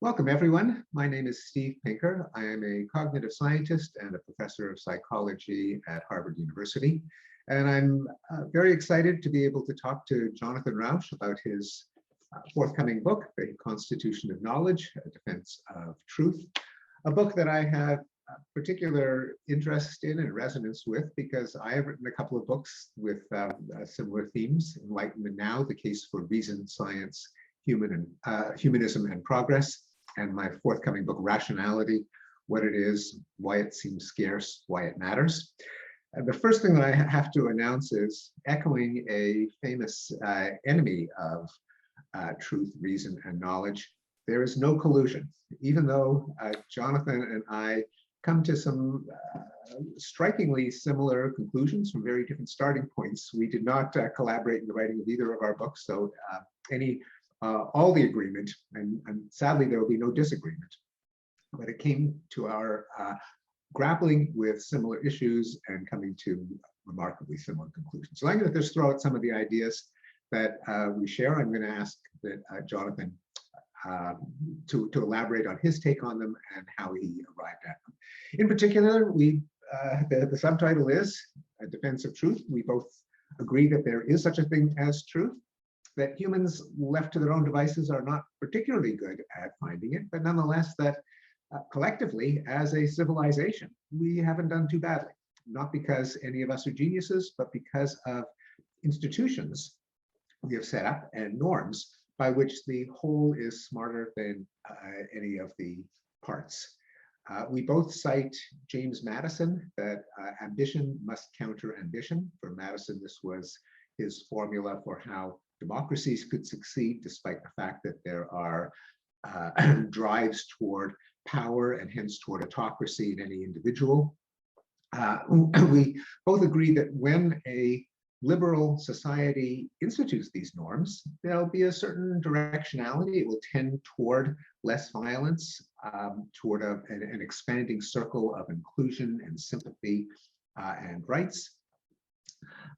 Welcome, everyone. My name is Steve Pinker. I am a cognitive scientist and a professor of psychology at Harvard University. And I'm very excited to be able to talk to Jonathan Rauch about his forthcoming book, The Constitution of Knowledge, A Defense of Truth, a book that I have particular interest in and resonance with because I have written a couple of books with similar themes: Enlightenment Now, The Case for Reason, Science, Humanism and Progress, and my forthcoming book, Rationality, What It Is, Why It Seems Scarce, Why It Matters. The first thing that I have to announce is, echoing a famous enemy of truth, reason, and knowledge, there is no collusion. Even though Jonathan and I come to some strikingly similar conclusions from very different starting points, we did not collaborate in the writing of either of our books. So all the agreement, and sadly there will be no disagreement, but it came to our grappling with similar issues and coming to remarkably similar conclusions. So I'm going to just throw out some of the ideas that we share. I'm going to ask that Jonathan to elaborate on his take on them and how he arrived at them. In particular, the subtitle is A Defense of Truth. We both agree that there is such a thing as truth, that humans left to their own devices are not particularly good at finding it, but nonetheless that collectively as a civilization, we haven't done too badly. Not because any of us are geniuses, but because of institutions we have set up and norms by which the whole is smarter than any of the parts. We both cite James Madison, that ambition must counter ambition. For Madison, this was his formula for how democracies could succeed, despite the fact that there are drives toward power and hence toward autocracy in any individual. We both agree that when a liberal society institutes these norms, there'll be a certain directionality. It will tend toward less violence, toward an expanding circle of inclusion and sympathy and rights.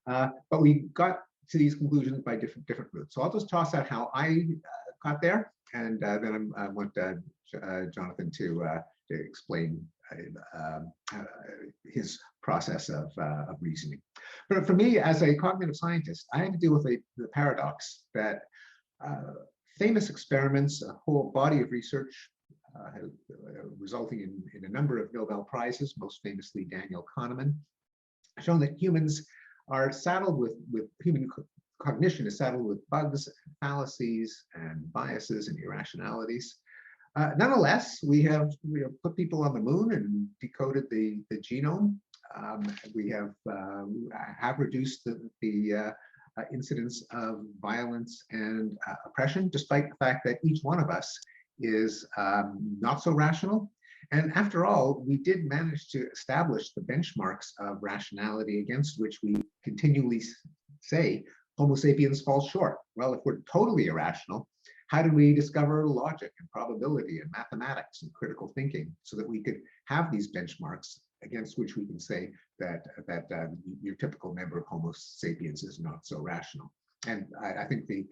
But we got to these conclusions by different routes. So I'll just toss out how I got there, and then I want Jonathan to explain his process of reasoning. But for me, as a cognitive scientist, I had to deal with the paradox that famous experiments, a whole body of research resulting in a number of Nobel Prizes, most famously Daniel Kahneman, shown that humans are saddled with human cognition is saddled with bugs, and fallacies, and biases and irrationalities. Nonetheless, we have put people on the moon and decoded the genome. We have reduced the incidence of violence and oppression, despite the fact that each one of us is not so rational. And after all, we did manage to establish the benchmarks of rationality against which we continually say Homo sapiens falls short. Well, if we're totally irrational, how do we discover logic and probability and mathematics and critical thinking so that we could have these benchmarks against which we can say that your typical member of Homo sapiens is not so rational? And I think the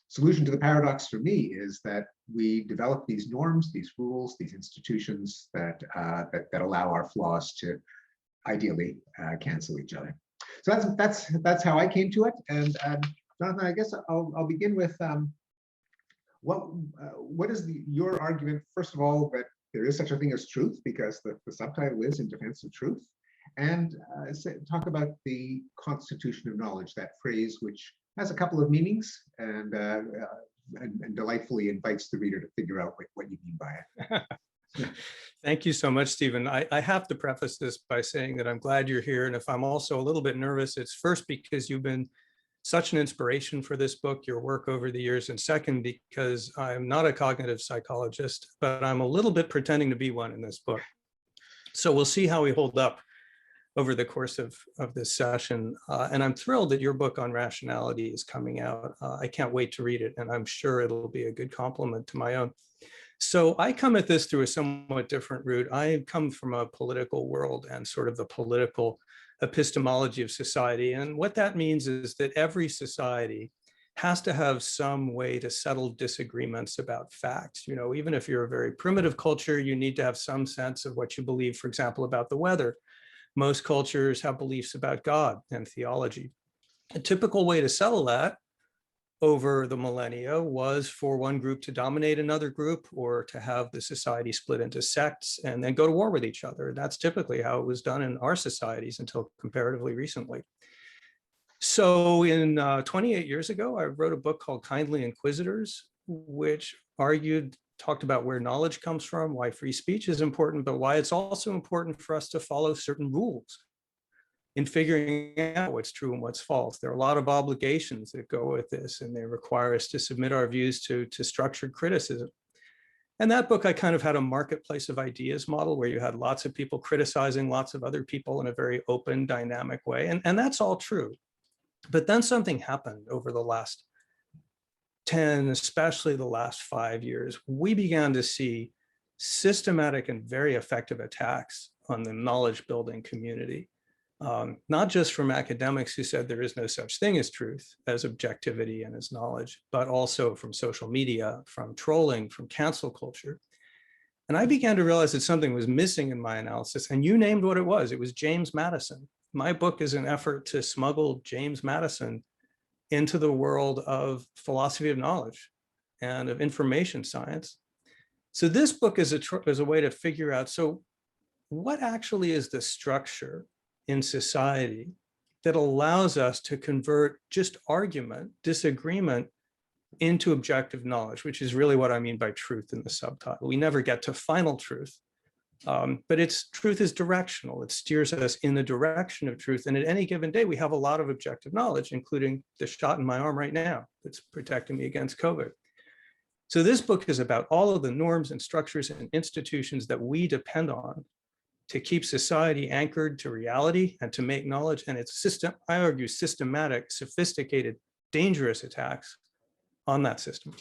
solution to the paradox for me is that we develop these norms, these rules, these institutions that allow our flaws to ideally cancel each other. So that's how I came to it. And Jonathan, I guess I'll begin with what is your argument, first of all, that there is such a thing as truth, because the subtitle is In Defense of Truth, and talk about the Constitution of Knowledge, that phrase which has a couple of meanings and delightfully invites the reader to figure out what you mean by it. Thank you so much, Stephen. I have to preface this by saying that I'm glad you're here. And if I'm also a little bit nervous, it's first because you've been such an inspiration for this book, your work over the years, and second, because I'm not a cognitive psychologist, but I'm a little bit pretending to be one in this book. So we'll see how we hold up over the course of this session. And I'm thrilled that your book on rationality is coming out. I can't wait to read it, and I'm sure it'll be a good complement to my own. So I come at this through a somewhat different route. I come from a political world and sort of the political epistemology of society. And what that means is that every society has to have some way to settle disagreements about facts. Even if you're a very primitive culture, you need to have some sense of what you believe, for example, about the weather. Most cultures have beliefs about God and theology. A typical way to settle that over the millennia was for one group to dominate another group, or to have the society split into sects and then go to war with each other. That's typically how it was done in our societies until comparatively recently. So 28 years ago, I wrote a book called Kindly Inquisitors, which talked about where knowledge comes from, why free speech is important, but why it's also important for us to follow certain rules in figuring out what's true and what's false. There are a lot of obligations that go with this, and they require us to submit our views to structured criticism. And that book, I kind of had a marketplace of ideas model where you had lots of people criticizing lots of other people in a very open, dynamic way. And that's all true. But then something happened over the last 10, especially the last 5 years. We began to see systematic and very effective attacks on the knowledge building community. Not just from academics who said there is no such thing as truth, as objectivity and as knowledge, but also from social media, from trolling, from cancel culture. And I began to realize that something was missing in my analysis, and you named what it was. It was James Madison. My book is an effort to smuggle James Madison into the world of philosophy of knowledge and of information science. So this book is a way to figure out, so what actually is the structure in society that allows us to convert just argument, disagreement, into objective knowledge, which is really what I mean by truth in the subtitle. We never get to final truth, but truth is directional. It steers us in the direction of truth. And at any given day, we have a lot of objective knowledge, including the shot in my arm right now that's protecting me against COVID. So this book is about all of the norms and structures and institutions that we depend on to keep society anchored to reality and to make knowledge. And it's I argue, systematic, sophisticated, dangerous attacks on that system.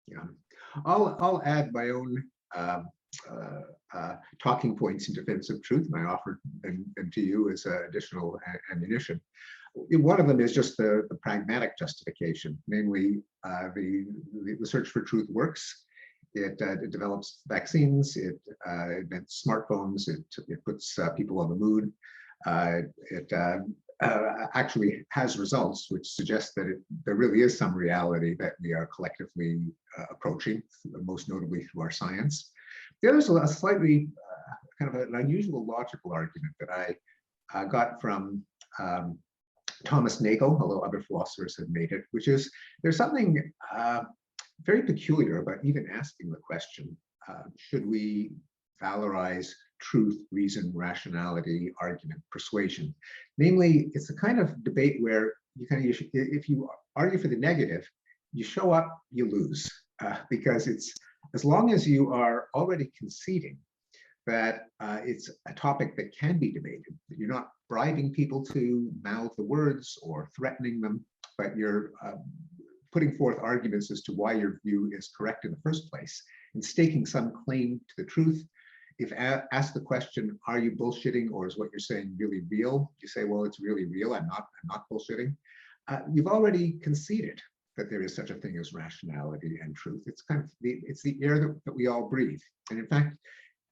Yeah, I'll add my own talking points in defense of truth, and I offer them to you as additional ammunition. One of them is just the pragmatic justification, namely the search for truth works. It develops vaccines, it invents smartphones, it puts people on the moon. It actually has results which suggest that there really is some reality that we are collectively approaching, most notably through our science. The other is a slightly kind of an unusual logical argument that I got from Thomas Nagel, although other philosophers have made it, which is there's something very peculiar about even asking the question, should we valorize truth, reason, rationality, argument, persuasion? Namely, it's a kind of debate where if you argue for the negative, you show up, you lose, because it's as long as you are already conceding that it's a topic that can be debated, that you're not bribing people to mouth the words or threatening them, but you're putting forth arguments as to why your view is correct in the first place and staking some claim to the truth. If asked the question, are you bullshitting, or is what you're saying really real? You say, well, it's really real. I'm not bullshitting. You've already conceded that there is such a thing as rationality and truth. It's kind of it's the air that we all breathe. And in fact,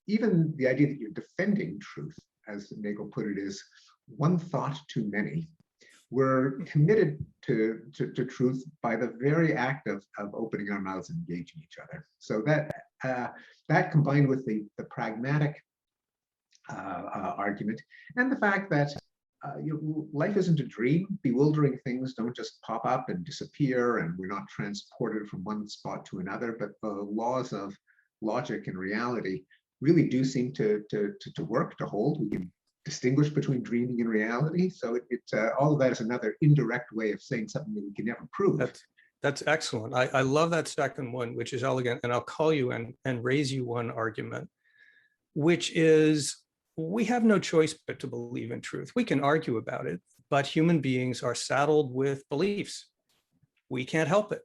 even the idea that you're defending truth, as Nagel put it, is one thought too many. We're committed to truth by the very act of opening our mouths and engaging each other. So that combined with the pragmatic argument and the fact that life isn't a dream, bewildering things don't just pop up and disappear, and we're not transported from one spot to another, but the laws of logic and reality really do seem to work, to hold. We can distinguish between dreaming and reality. So all of that is another indirect way of saying something that we can never prove. That's excellent. I love that second one, which is elegant. And I'll call you and raise you one argument, which is we have no choice but to believe in truth. We can argue about it, but human beings are saddled with beliefs. We can't help it.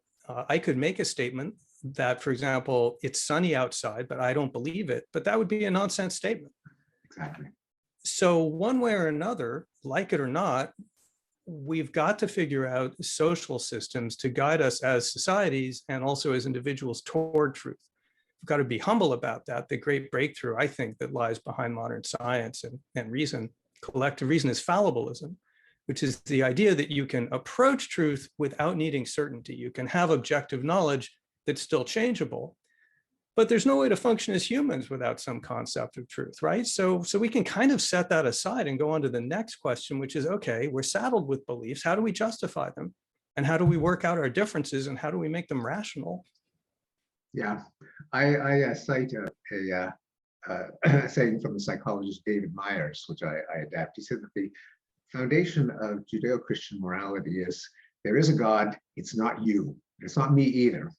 I could make a statement that, for example, it's sunny outside, but I don't believe it, but that would be a nonsense statement. Exactly. So one way or another, like it or not, we've got to figure out social systems to guide us as societies and also as individuals toward truth. We've got to be humble about that. The great breakthrough, I think, that lies behind modern science and reason, collective reason, is fallibilism, which is the idea that you can approach truth without needing certainty. You can have objective knowledge that's still changeable, but there's no way to function as humans without some concept of truth, right? So we can kind of set that aside and go on to the next question, which is, okay, we're saddled with beliefs. How do we justify them? And how do we work out our differences? And how do we make them rational? Yeah, I cite a saying from the psychologist David Myers, which I adapt. He said that the foundation of Judeo-Christian morality is there is a God, it's not you, it's not me either.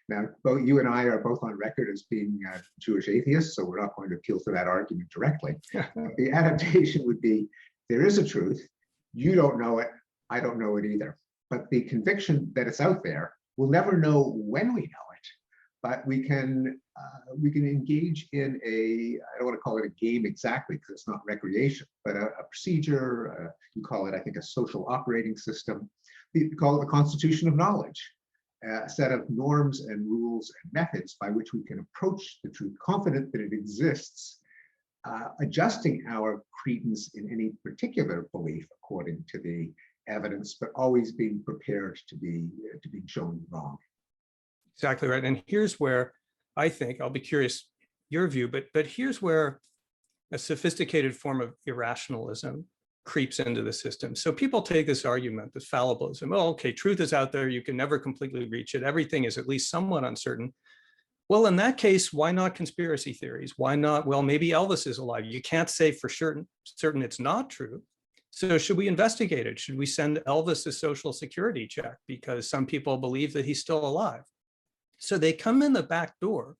Now, both you and I are both on record as being Jewish atheists, so we're not going to appeal to that argument directly. The adaptation would be, there is a truth, you don't know it, I don't know it either. But the conviction that it's out there, we'll never know when we know it, but we can engage in I don't want to call it a game exactly because it's not recreation, but a procedure, you call it, I think, a social operating system. You call it the constitution of knowledge. A set of norms and rules and methods by which we can approach the truth, confident that it exists, adjusting our credence in any particular belief according to the evidence, but always being prepared to be shown wrong. Exactly right. And here's where I think, I'll be curious your view, but here's where a sophisticated form of irrationalism creeps into the system. So people take this argument, this fallibilism, oh, okay, truth is out there, you can never completely reach it, everything is at least somewhat uncertain. Well, in that case, why not conspiracy theories? Why not, well, maybe Elvis is alive. You can't say for certain it's not true. So should we investigate it? Should we send Elvis a social security check because some people believe that he's still alive? So they come in the back door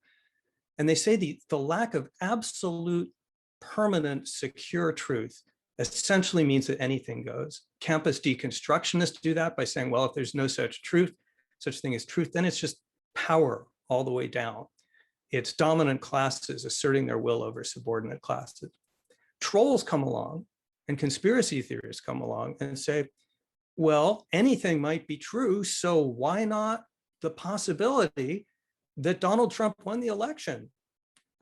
and they say the lack of absolute, permanent, secure truth essentially means that anything goes. Campus deconstructionists do that by saying, well, if there's no such thing as truth, then it's just power all the way down. It's dominant classes asserting their will over subordinate classes. Trolls come along and conspiracy theorists come along and say, well, anything might be true, so why not the possibility that Donald Trump won the election?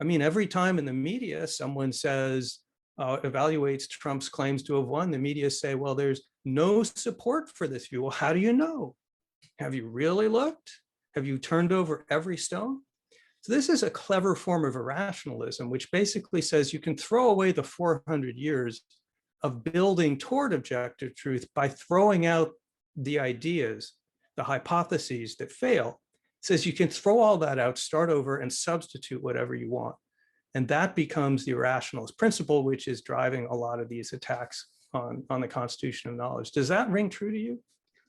I mean, every time in the media someone says, evaluates Trump's claims to have won, the media say, well, there's no support for this view. Well, how do you know? Have you really looked? Have you turned over every stone? So this is a clever form of irrationalism, which basically says you can throw away the 400 years of building toward objective truth by throwing out the ideas, the hypotheses that fail. It says you can throw all that out, start over, and substitute whatever you want. And that becomes the irrationalist principle, which is driving a lot of these attacks on the constitution of knowledge. Does that ring true to you?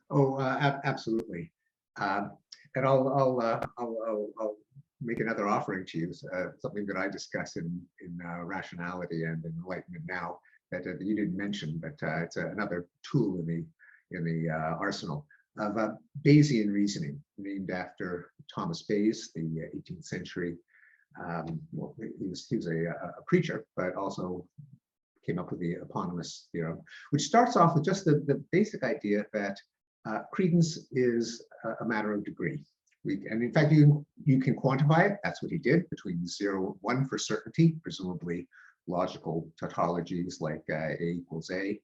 Oh, absolutely. And I'll make another offering to you, something that I discuss in Rationality and in Enlightenment Now that you didn't mention, but it's another tool in the arsenal of Bayesian reasoning, named after Thomas Bayes, the 18th century. Well, he was a preacher, but also came up with the eponymous theorem, which starts off with just the basic idea that credence is a matter of degree. And in fact, you can quantify it. That's what he did, between 0 and 1 for certainty, presumably logical tautologies like A equals A,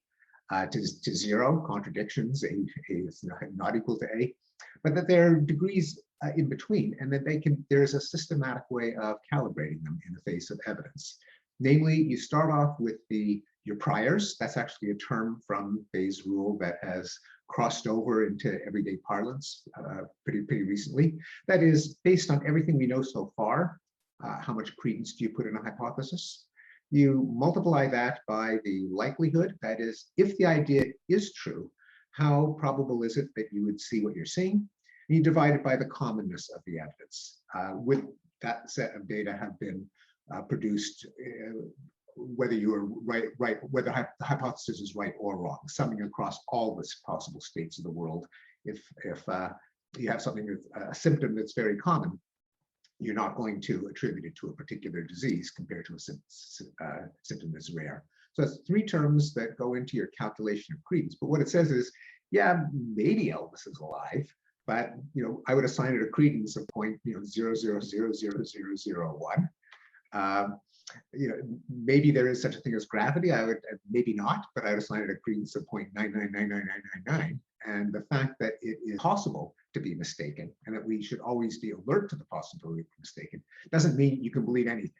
to 0, contradictions, A is not equal to A, but that there are degrees in between, and that there's a systematic way of calibrating them in the face of evidence. Namely, you start off with your priors. That's actually a term from Bayes' rule that has crossed over into everyday parlance pretty recently. That is, based on everything we know so far, how much credence do you put in a hypothesis? You multiply that by the likelihood, that is, if the idea is true, how probable is it that you would see what you're seeing? And you divide it by the commonness of the evidence. With that set of data have been produced, whether you are right, whether the hypothesis is right or wrong, summing across all the possible states of the world. If you have something, a symptom that's very common, you're not going to attribute it to a particular disease compared to a symptom that's rare. So it's 3 terms that go into your calculation of credence. But what it says is, yeah, maybe Elvis is alive, but I would assign it a credence of point 0.00000001. Maybe there is such a thing as gravity. I would maybe not, but I would assign it a credence of 0.9999999. And the fact that it is possible to be mistaken and that we should always be alert to the possibility of being mistaken doesn't mean you can believe anything.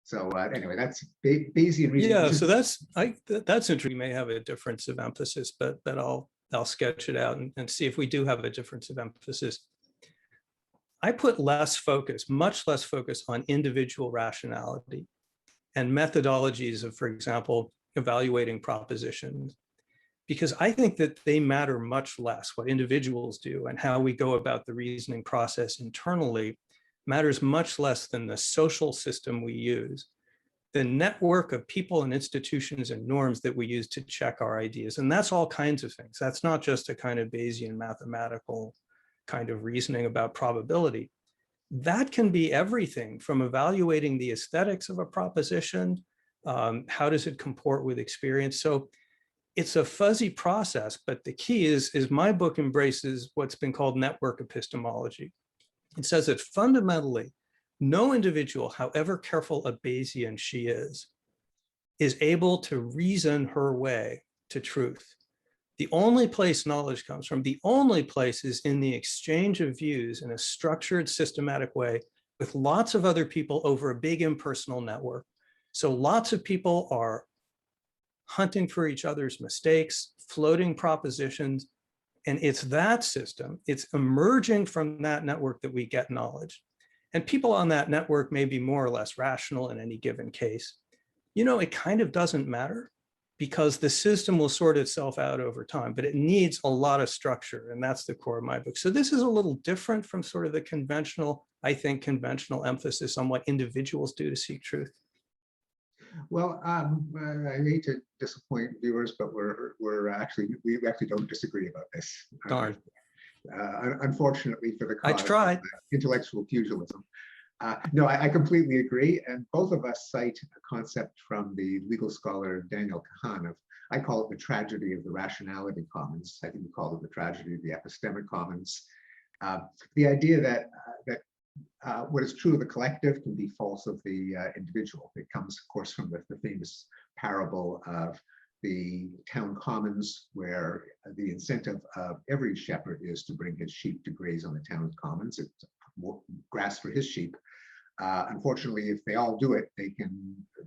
So anyway, that's Bayesian reasoning. Yeah, so that's interesting. We may have a difference of emphasis, but I'll sketch it out and see if we do have a difference of emphasis. I put much less focus on individual rationality and methodologies of, for example, evaluating propositions, because I think that they matter much less. What individuals do and how we go about the reasoning process internally matters much less than the social system we use, the network of people and institutions and norms that we use to check our ideas. And that's all kinds of things. That's not just a kind of Bayesian mathematical kind of reasoning about probability. That can be everything from evaluating the aesthetics of a proposition, how does it comport with experience? So it's a fuzzy process, but the key is my book embraces what's been called network epistemology. It says that fundamentally, no individual, however careful a Bayesian she is able to reason her way to truth. The only place knowledge comes from, the only place is in the exchange of views in a structured, systematic way with lots of other people over a big impersonal network. So lots of people are hunting for each other's mistakes, floating propositions, and it's that system, it's emerging from that network that we get knowledge. And people on that network may be more or less rational in any given case. It kind of doesn't matter because the system will sort itself out over time, but it needs a lot of structure, and that's the core of my book. So this is a little different from sort of the conventional emphasis on what individuals do to seek truth. Well, I hate to disappoint viewers, but we actually don't disagree about this. Darn. Unfortunately for the cause, I tried. Intellectual pugilism. No, I completely agree. And both of us cite a concept from the legal scholar Daniel Kahan I call it the tragedy of the rationality commons. I think we call it the tragedy of the epistemic commons. The idea that what is true of the collective can be false of the individual. It comes, of course, from the famous parable of the town commons, where the incentive of every shepherd is to bring his sheep to graze on the town commons. It's grass for his sheep. Unfortunately, if they all do it, the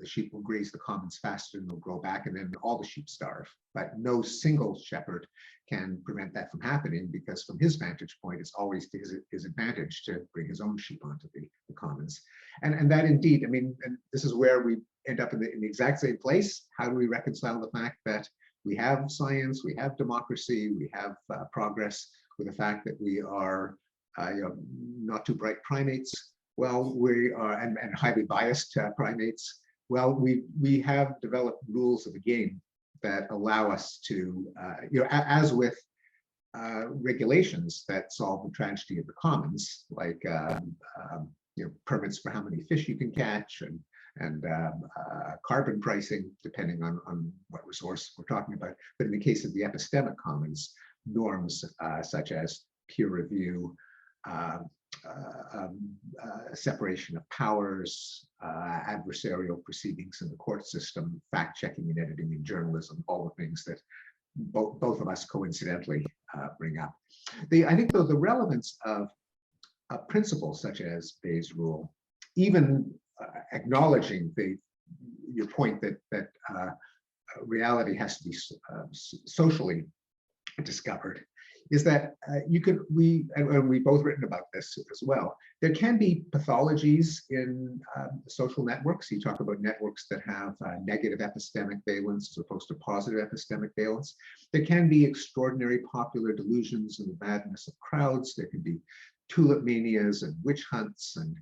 sheep will graze the commons faster and they'll grow back, and then all the sheep starve. But no single shepherd can prevent that from happening, because from his vantage point, it's always to his advantage to bring his own sheep onto the commons. And that indeed, and this is where we end up in the exact same place. How do we reconcile the fact that we have science, we have democracy, we have progress, with the fact that we are not too bright primates? Well, we are, and highly biased primates. Well, we have developed rules of the game that allow us to, as with regulations that solve the tragedy of the commons, like permits for how many fish you can catch, and carbon pricing, depending on what resource we're talking about. But in the case of the epistemic commons, norms such as peer review, separation of powers, adversarial proceedings in the court system, fact-checking and editing in journalism, all the things that both of us coincidentally bring up. I think, though, the relevance of principles such as Bayes' rule, even acknowledging your point that reality has to be socially discovered, is that we've both written about this as well. There can be pathologies in social networks. You talk about networks that have negative epistemic valence as opposed to positive epistemic valence. There can be extraordinary popular delusions and the madness of crowds. There can be tulip manias and witch hunts, and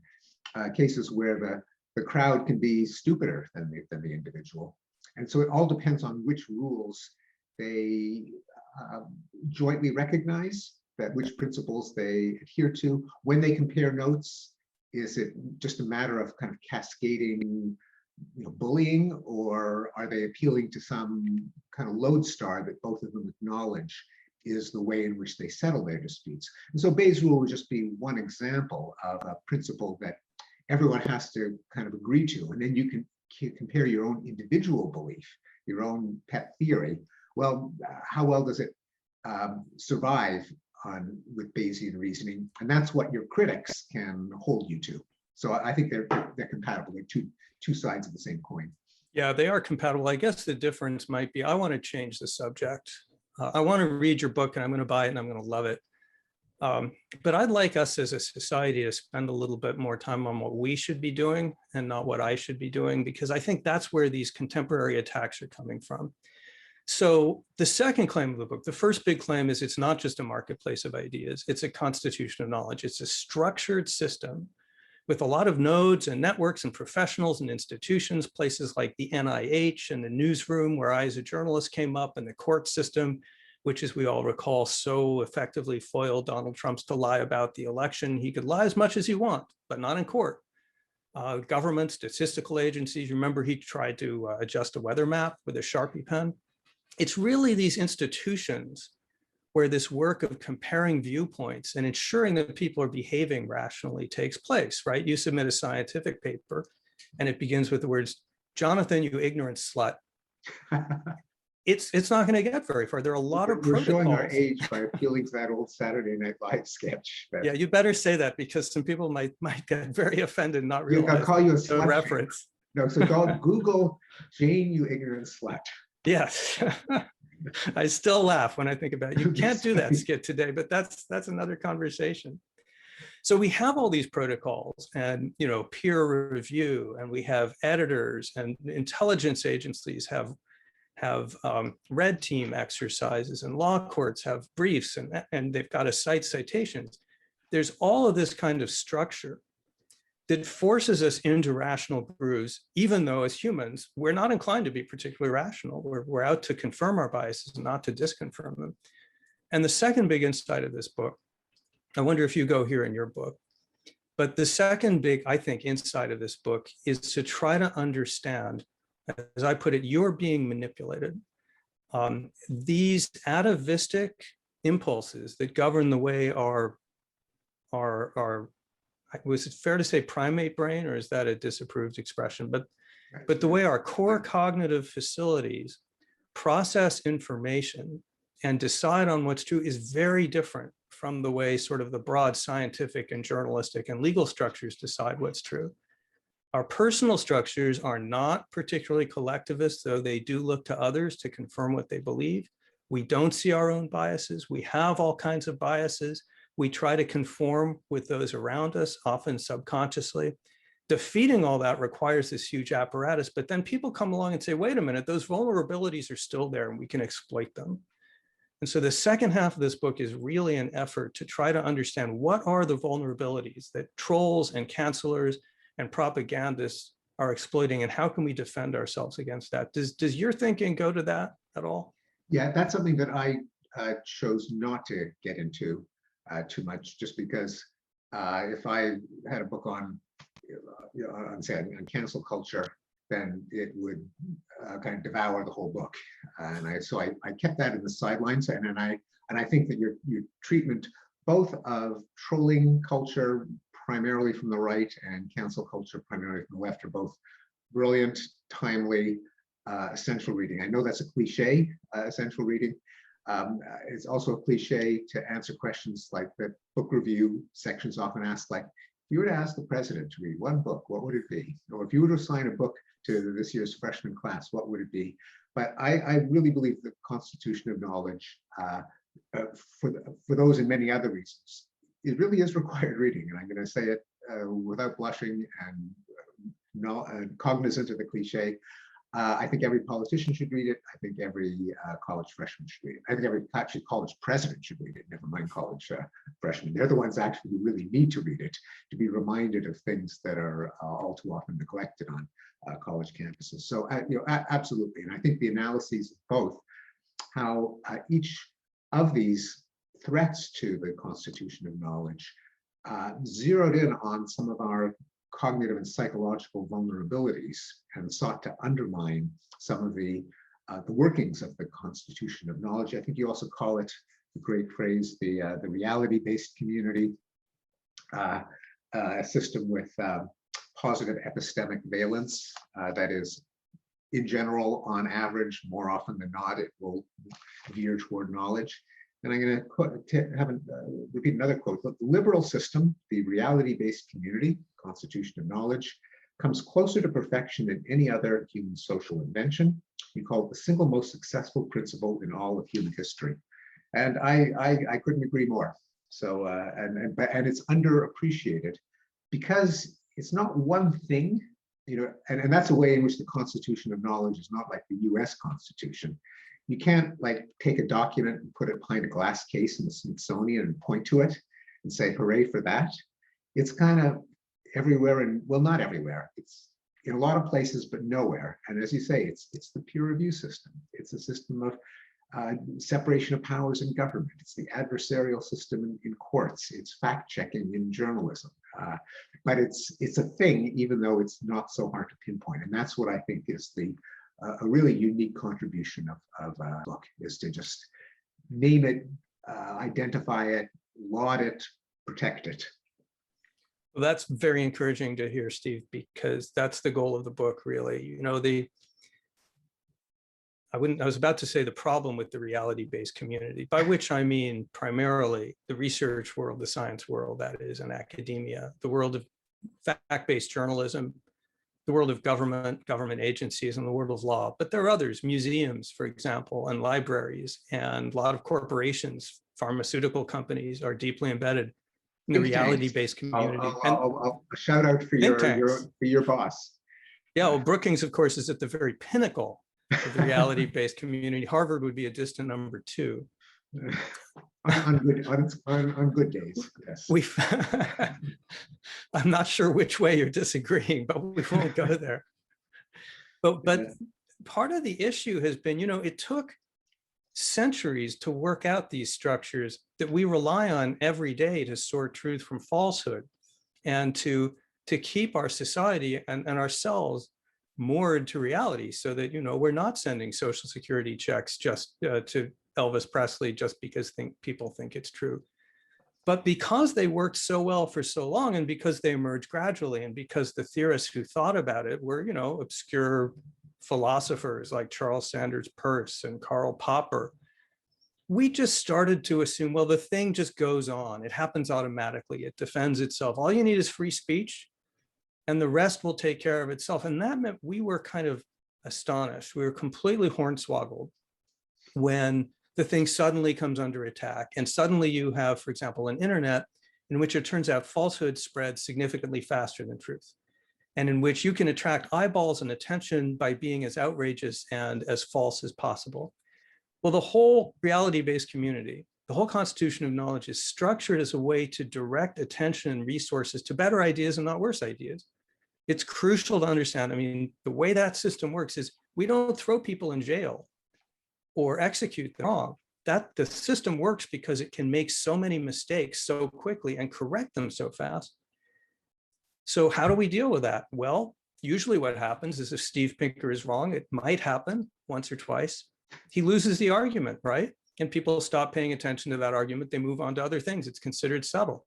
cases where the crowd can be stupider than the individual. And so it all depends on which rules they jointly recognize, that which principles they adhere to. When they compare notes, is it just a matter of kind of cascading bullying, or are they appealing to some kind of lodestar that both of them acknowledge is the way in which they settle their disputes? And so Bayes' rule would just be one example of a principle that everyone has to kind of agree to, and then you can compare your own individual belief, your own pet theory. Well, how well does it survive with Bayesian reasoning? And that's what your critics can hold you to. So I think they're compatible. They're two sides of the same coin. Yeah, they are compatible. I guess the difference might be I want to change the subject. I want to read your book and I'm going to buy it and I'm going to love it. But I'd like us as a society to spend a little bit more time on what we should be doing and not what I should be doing, because I think that's where these contemporary attacks are coming from. So the second claim of the book, the first big claim is it's not just a marketplace of ideas, it's a constitution of knowledge. It's a structured system with a lot of nodes and networks and professionals and institutions, places like the NIH and the newsroom where I as a journalist came up, and the court system, which, as we all recall, so effectively foiled Donald Trump's to lie about the election. He could lie as much as he wants, but not in court. Government, statistical agencies, remember he tried to adjust a weather map with a Sharpie pen. It's really these institutions where this work of comparing viewpoints and ensuring that people are behaving rationally takes place, right? You submit a scientific paper and it begins with the words, "Jonathan, you ignorant slut." It's not going to get very far. There are a lot of protocols. We're showing our age by appealing to that old Saturday Night Live sketch. Yeah, you better say that, because some people might get very offended and not realize I'll call you a the slut reference. No, so don't Google "Jane, you ignorant slut." Yes. I still laugh when I think about it. You can't do that skit today, but that's another conversation. So we have all these protocols and peer review, and we have editors, and intelligence agencies have red team exercises, and law courts have briefs, and they've got to cite citations. There's all of this kind of structure that forces us into rational grooves, even though as humans, we're not inclined to be particularly rational. We're out to confirm our biases, not to disconfirm them. And the second big insight of this book, I wonder if you go here in your book, but the second big, I think, insight of this book is to try to understand, as I put it, you're being manipulated. These atavistic impulses that govern the way our was it fair to say primate brain, or is that a disapproved expression? But the way our core cognitive facilities process information and decide on what's true is very different from the way sort of the broad scientific and journalistic and legal structures decide what's true. Our personal structures are not particularly collectivist, though they do look to others to confirm what they believe. We don't see our own biases. We have all kinds of biases. We try to conform with those around us, often subconsciously. Defeating all that requires this huge apparatus, but then people come along and say, wait a minute, those vulnerabilities are still there and we can exploit them. And so the second half of this book is really an effort to try to understand what are the vulnerabilities that trolls and cancelers and propagandists are exploiting, and how can we defend ourselves against that? Does your thinking go to that at all? Yeah, that's something that I chose not to get into too much, just because if I had a book on, on cancel culture, then it would kind of devour the whole book. And so I kept that in the sidelines, and I think that your treatment both of trolling culture primarily from the right and cancel culture primarily from the left are both brilliant, timely, essential reading. I know that's a cliche, essential reading. It's also a cliche to answer questions like that book review sections often ask, like, if you were to ask the president to read one book, what would it be? Or if you were to assign a book to this year's freshman class, what would it be? But I really believe the constitution of knowledge, for those and many other reasons, it really is required reading. And I'm going to say it without blushing and cognizant of the cliche. I think every politician should read it. I think every college freshman should read it. I think every actually college president should read it, never mind college freshmen. They're the ones actually who really need to read it to be reminded of things that are all too often neglected on college campuses. So, absolutely. And I think the analyses of both, how each of these threats to the constitution of knowledge zeroed in on some of our cognitive and psychological vulnerabilities and sought to undermine some of the workings of the constitution of knowledge. I think you also call it the great phrase, the reality-based community, a system with positive epistemic valence, that is, in general, on average, more often than not, it will veer toward knowledge. And I'm going to repeat another quote. The liberal system, the reality-based community, constitution of knowledge, comes closer to perfection than any other human social invention. We call it the single most successful principle in all of human history. And I couldn't agree more. So, and it's underappreciated because it's not one thing, you know, and that's a way in which the Constitution of Knowledge is not like the US Constitution. You can't like take a document and put it behind a glass case in the Smithsonian and point to it and say, hooray for that. It's kind of everywhere, and well, not everywhere. It's in a lot of places, but nowhere. And as you say, it's the peer review system. It's a system of separation of powers in government. It's the adversarial system in courts. It's fact-checking in journalism. But it's a thing, even though it's not so hard to pinpoint. And that's what I think is a really unique contribution of a book, is to just name it, identify it, laud it, protect it. Well, that's very encouraging to hear, Steve, because that's the goal of the book, really. You know, I was about to say the problem with the reality-based community, by which I mean primarily the research world, the science world, that is, and academia, the world of fact-based journalism, the world of government agencies, and the world of law. But there are others, museums, for example, and libraries, and a lot of corporations, pharmaceutical companies are deeply embedded in the reality-based community. I'll shout out for your boss. Yeah, well, Brookings, of course, is at the very pinnacle of the reality-based community. Harvard would be a distant number 2. On good days, yes. I'm not sure which way you're disagreeing, but we won't go there. But part of the issue has been, you know, it took centuries to work out these structures that we rely on every day to sort truth from falsehood, and to keep our society and ourselves moored to reality, so that, you know, we're not sending social security checks just to Elvis Presley just because people think it's true. But because they worked so well for so long, and because they emerged gradually, and because the theorists who thought about it were, you know, obscure philosophers like Charles Sanders Peirce and Karl Popper, we just started to assume, well, the thing just goes on. It happens automatically. It defends itself. All you need is free speech, and the rest will take care of itself. And that meant we were kind of astonished. We were completely hornswoggled when the thing suddenly comes under attack. And suddenly you have, for example, an internet in which it turns out falsehood spreads significantly faster than truth, and in which you can attract eyeballs and attention by being as outrageous and as false as possible. Well, the whole reality-based community, the whole constitution of knowledge, is structured as a way to direct attention and resources to better ideas and not worse ideas. It's crucial to understand. I mean, the way that system works is we don't throw people in jail or execute them wrong. That the system works because it can make so many mistakes so quickly and correct them so fast. So how do we deal with that? Well, usually what happens is, if Steve Pinker is wrong, it might happen once or twice, he loses the argument, right? And people stop paying attention to that argument. They move on to other things. It's considered subtle.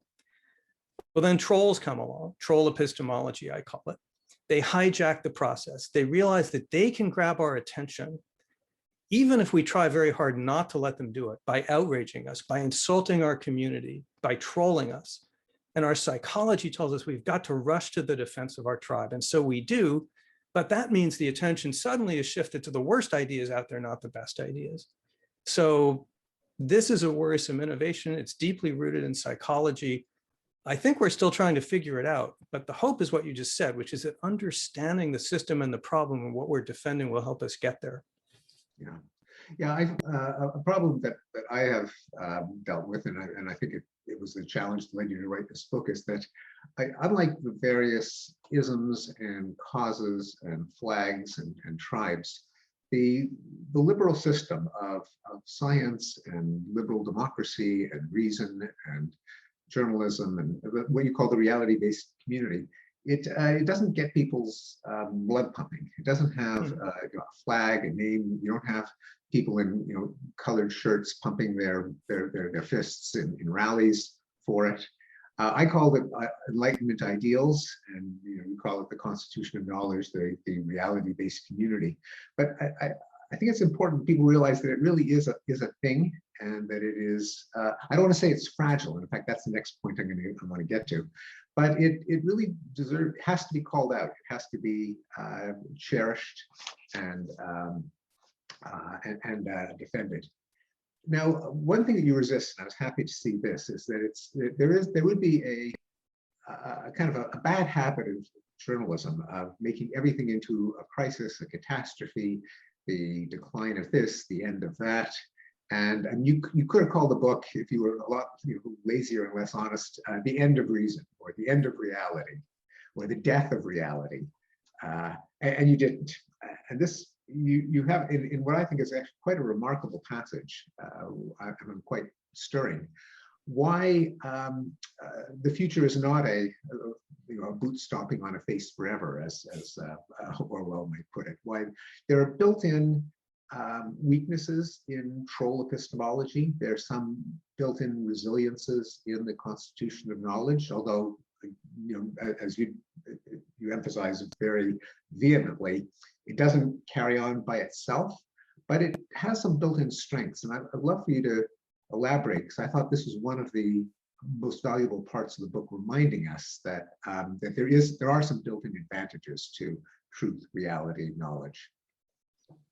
Well, then trolls come along, troll epistemology, I call it. They hijack the process. They realize that they can grab our attention, even if we try very hard not to let them do it, by outraging us, by insulting our community, by trolling us. And our psychology tells us we've got to rush to the defense of our tribe. And so we do, but that means the attention suddenly is shifted to the worst ideas out there, not the best ideas. So this is a worrisome innovation. It's deeply rooted in psychology. I think we're still trying to figure it out, but the hope is what you just said, which is that understanding the system and the problem and what we're defending will help us get there. Yeah, a problem that I have dealt with, and I think it was the challenge that led you to write this book, is that unlike the various isms and causes and flags and tribes, the liberal system of science and liberal democracy and reason and journalism and what you call the reality-based community it doesn't get people's blood pumping. It doesn't have a flag, a name. You don't have people in colored shirts pumping their fists in rallies for it. I call it Enlightenment ideals, and you call it the Constitution of Knowledge, the reality-based community. But I think it's important people realize that it really is a thing, and that it is. I don't want to say it's fragile. In fact, that's the next point I want to get to. But it really has to be called out. It has to be cherished and defended. Now, one thing that you resist, and I was happy to see this, is that there would be a kind of a bad habit of journalism of making everything into a crisis, a catastrophe, the decline of this, the end of that. And you could have called the book, if you were a lot lazier and less honest, The End of Reason, or The End of Reality, or The Death of Reality. And you didn't. And this, you have in what I think is actually quite a remarkable passage, I'm quite stirring, why the future is not a boot stomping on a face forever, as Orwell might put it. Why there are built-in weaknesses in troll epistemology. There's some built-in resiliences in the Constitution of Knowledge, although as you emphasize very vehemently, it doesn't carry on by itself, but it has some built-in strengths. And I'd love for you to elaborate, because I thought this was one of the most valuable parts of the book, reminding us that there are some built-in advantages to truth, reality, knowledge.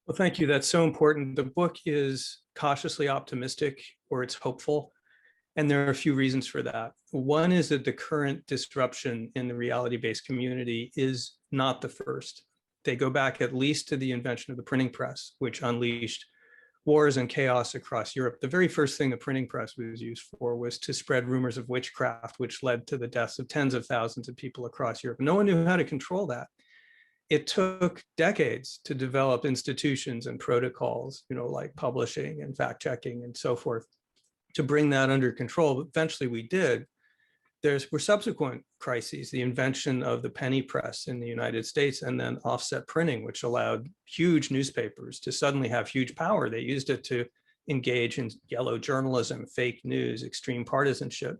Well, thank you. That's so important. The book is cautiously optimistic, or it's hopeful. And there are a few reasons for that. One is that the current disruption in the reality-based community is not the first. They go back at least to the invention of the printing press, which unleashed wars and chaos across Europe. The very first thing the printing press was used for was to spread rumors of witchcraft, which led to the deaths of tens of thousands of people across Europe. No one knew how to control that. It took decades to develop institutions and protocols, like publishing and fact-checking and so forth, to bring that under control. But eventually we did. There were subsequent crises, the invention of the penny press in the United States, and then offset printing, which allowed huge newspapers to suddenly have huge power. They used it to engage in yellow journalism, fake news, extreme partisanship.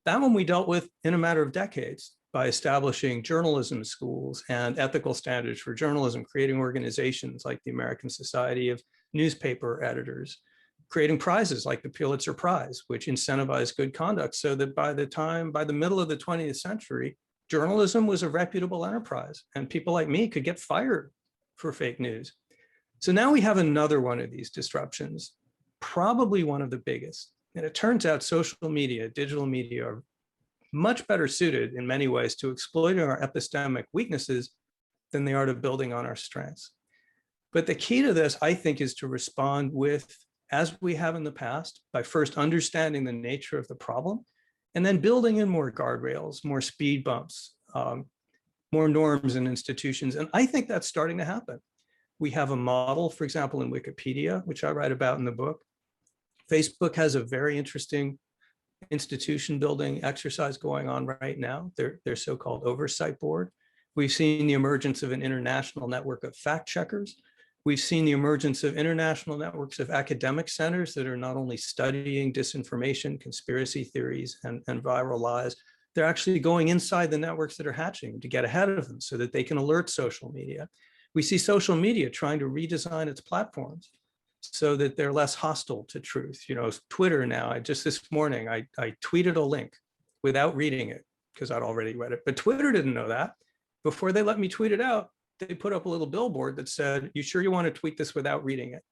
That one we dealt with in a matter of decades by establishing journalism schools and ethical standards for journalism, creating organizations like the American Society of Newspaper Editors, creating prizes like the Pulitzer Prize, which incentivized good conduct, so that by the middle of the 20th century, journalism was a reputable enterprise, and people like me could get fired for fake news. So now we have another one of these disruptions, probably one of the biggest. And it turns out social media, digital media, are much better suited in many ways to exploiting our epistemic weaknesses than they are to building on our strengths. But the key to this, I think, is to respond with, as we have in the past, by first understanding the nature of the problem, and then building in more guardrails, more speed bumps, more norms and institutions. And I think that's starting to happen. We have a model, for example, in Wikipedia, which I write about in the book. Facebook has a very interesting institution building exercise going on right now, their so-called oversight board. We've seen the emergence of an international network of fact checkers. We've seen the emergence of international networks of academic centers that are not only studying disinformation, conspiracy theories, and viral lies, they're actually going inside the networks that are hatching to get ahead of them so that they can alert social media. We see social media trying to redesign its platforms so that they're less hostile to truth. Twitter now, just this morning, I tweeted a link without reading it because I'd already read it, but Twitter didn't know that. Before they let me tweet it out, they put up a little billboard that said, "You sure you want to tweet this without reading it?"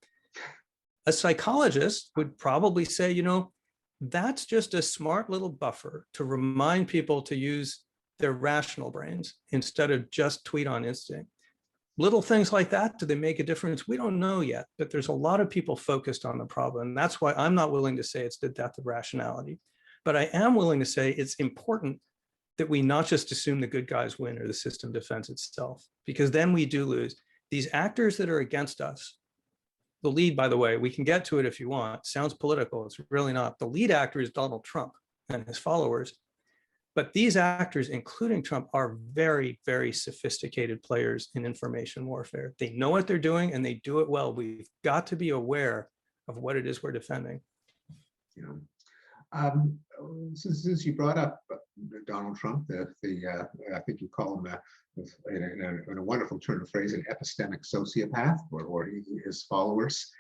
A psychologist would probably say, that's just a smart little buffer to remind people to use their rational brains instead of just tweet on instinct. Little things like that, do they make a difference? We don't know yet, but there's a lot of people focused on the problem. And that's why I'm not willing to say it's the death of rationality, but I am willing to say it's important that we not just assume the good guys win or the system defends itself, because then we do lose. These actors that are against us, the lead, by the way, we can get to it if you want, sounds political, it's really not. The lead actor is Donald Trump and his followers. But these actors, including Trump, are very, very sophisticated players in information warfare. They know what they're doing and they do it well. We've got to be aware of what it is we're defending. Yeah. Um, since you brought up Donald Trump, I think you call him in a wonderful turn of phrase, an epistemic sociopath, or his followers.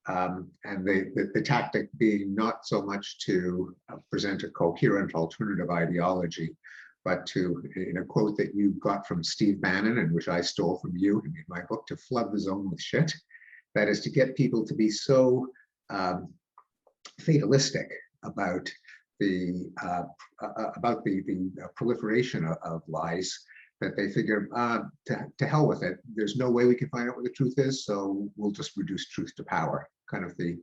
And the tactic being not so much to present a coherent alternative ideology, but to, in a quote that you got from Steve Bannon, and which I stole from you in my book, to flood the zone with shit. That is to get people to be so fatalistic about the proliferation of lies that they figure, to hell with it. There's no way we can find out what the truth is, so we'll just reduce truth to power. Kind of the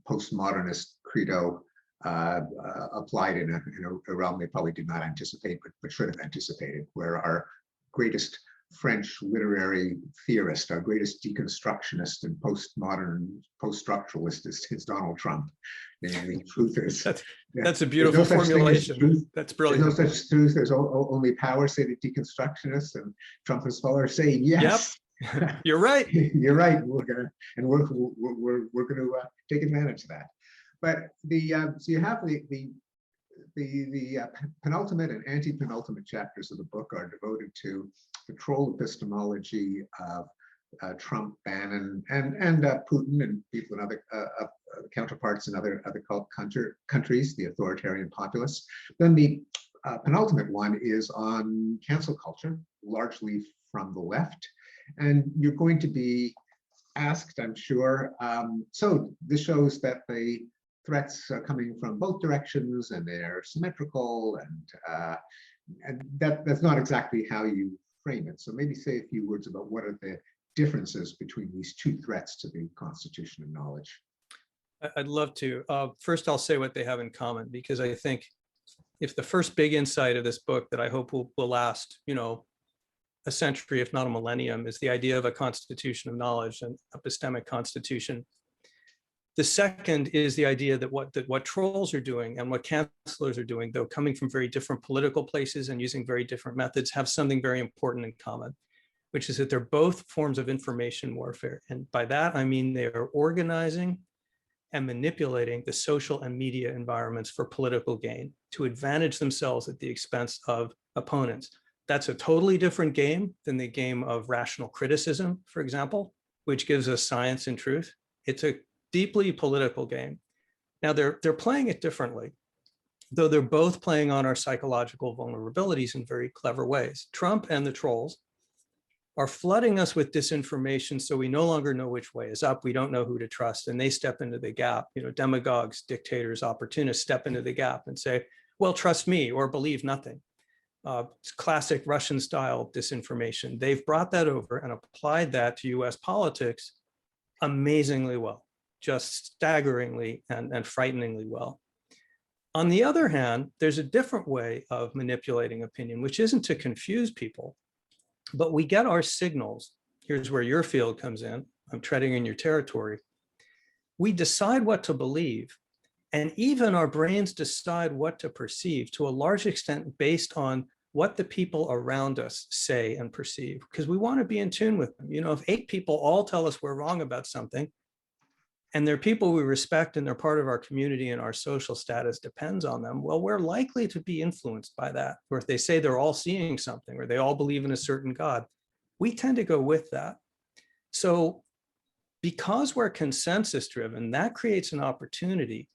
postmodernist credo applied in a realm they probably did not anticipate, but should have anticipated, where our greatest French literary theorist, our greatest deconstructionist and postmodern post-structuralist is Donald Trump. The truth is that's a beautiful formulation. That's brilliant. There's no such truth. There's only power, say the deconstructionists, and Trump and scholars say yes. Yep. You're right. You're right. We're gonna take advantage of that. But so you have the penultimate and anti-penultimate chapters of the book are devoted to the troll epistemology of Trump, Bannon, and Putin, and people in other counterparts in other countries, the authoritarian populists. Then the penultimate one is on cancel culture, largely from the left. And you're going to be asked, I'm sure, so this shows that the threats are coming from both directions and they're symmetrical, and that's not exactly how you frame it. So maybe say a few words about what are the differences between these two threats to the Constitution and knowledge. I'd love to. First, I'll say what they have in common, because I think if the first big insight of this book that I hope will last, a century, if not a millennium, is the idea of a constitution of knowledge, an epistemic constitution. The second is the idea that what trolls are doing and what cancelers are doing, though coming from very different political places and using very different methods, have something very important in common, which is that they're both forms of information warfare. And by that, I mean they are organizing and manipulating the social and media environments for political gain to advantage themselves at the expense of opponents. That's a totally different game than the game of rational criticism, for example, which gives us science and truth. It's a deeply political game. Now they're playing it differently, though they're both playing on our psychological vulnerabilities in very clever ways. Trump and the trolls are flooding us with disinformation, so we no longer know which way is up. We don't know who to trust, and they step into the gap. Demagogues, dictators, opportunists step into the gap and say, well, trust me or believe nothing. It's classic Russian-style disinformation. They've brought that over and applied that to US politics amazingly well, just staggeringly and frighteningly well. On the other hand, there's a different way of manipulating opinion, which isn't to confuse people, but we get our signals. Here's where your field comes in. I'm treading in your territory. We decide what to believe, and even our brains decide what to perceive to a large extent based on what the people around us say and perceive, because we want to be in tune with them. If 8 people all tell us we're wrong about something, and they're people we respect and they're part of our community and our social status depends on them, well, we're likely to be influenced by that. Or if they say they're all seeing something or they all believe in a certain God, we tend to go with that. So because we're consensus driven, that creates an opportunity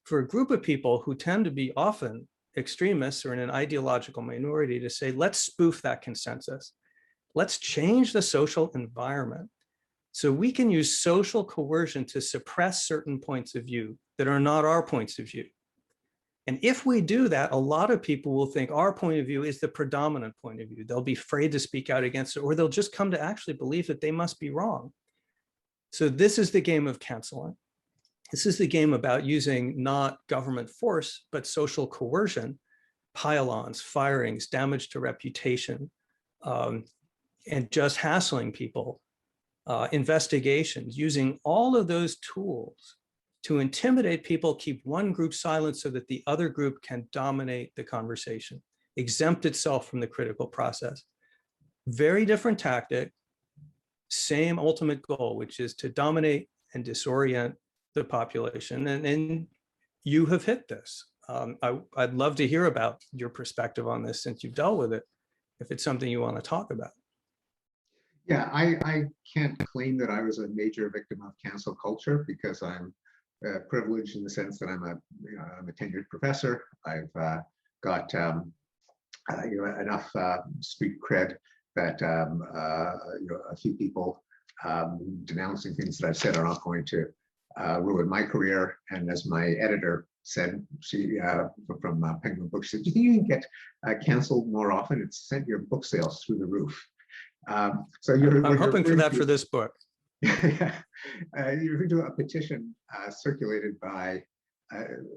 for a group of people who tend to be often extremists or in an ideological minority to say, let's spoof that consensus. Let's change the social environment. So we can use social coercion to suppress certain points of view that are not our points of view. And if we do that, a lot of people will think our point of view is the predominant point of view. They'll be afraid to speak out against it, or they'll just come to actually believe that they must be wrong. So this is the game of canceling. This is the game about using not government force, but social coercion, pile-ons, firings, damage to reputation, and just hassling people. Investigations, using all of those tools to intimidate people, keep one group silent so that the other group can dominate the conversation, exempt itself from the critical process. Very different tactic, same ultimate goal, which is to dominate and disorient the population. And you have hit this. I'd love to hear about your perspective on this since you've dealt with it, if it's something you want to talk about. Yeah, I can't claim that I was a major victim of cancel culture because I'm privileged in the sense that I'm a tenured professor. I've got enough street cred that a few people denouncing things that I've said are not going to ruin my career. And as my editor said, she from Penguin Books, she said, "Do you think you can get canceled more often? It's sent your book sales through the roof." So I'm hoping for that for this book. You're referring to a petition circulated by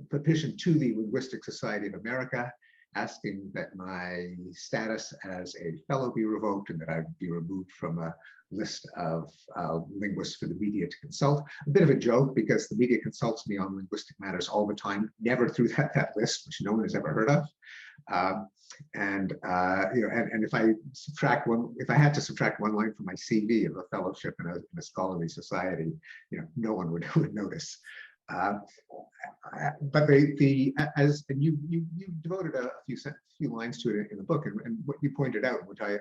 petition to the Linguistic Society of America, asking that my status as a fellow be revoked and that I be removed from a list of linguists for the media to consult. A bit of a joke because the media consults me on linguistic matters all the time, never through that list, which no one has ever heard of. And if I subtract one, if I had to subtract one line from my CV of a fellowship in a scholarly society, no one would notice. But and you devoted a few lines to it in the book, and what you pointed out, which I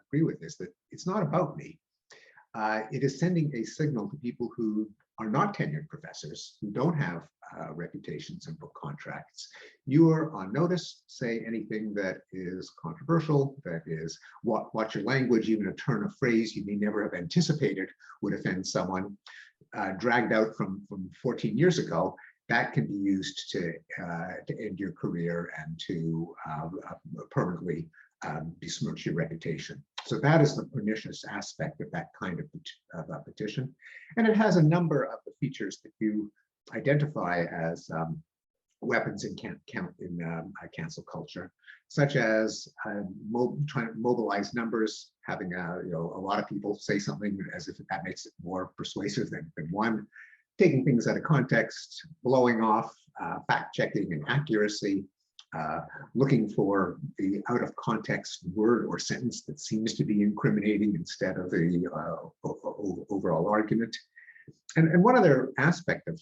agree with, is that it's not about me. It is sending a signal to people who are not tenured professors, who don't have reputations and book contracts. You are on notice. Say anything that is controversial, that is watch your language, even a turn of phrase you may never have anticipated would offend someone. Dragged out from 14 years ago, that can be used to end your career and to permanently besmirch your reputation. So that is the pernicious aspect of that kind of petition. And it has a number of the features that you identify as weapons in cancel culture, such as trying to mobilize numbers, having a lot of people say something as if that makes it more persuasive than one, taking things out of context, blowing off, fact-checking and accuracy, looking for the out-of-context word or sentence that seems to be incriminating instead of the overall argument. And one other aspect of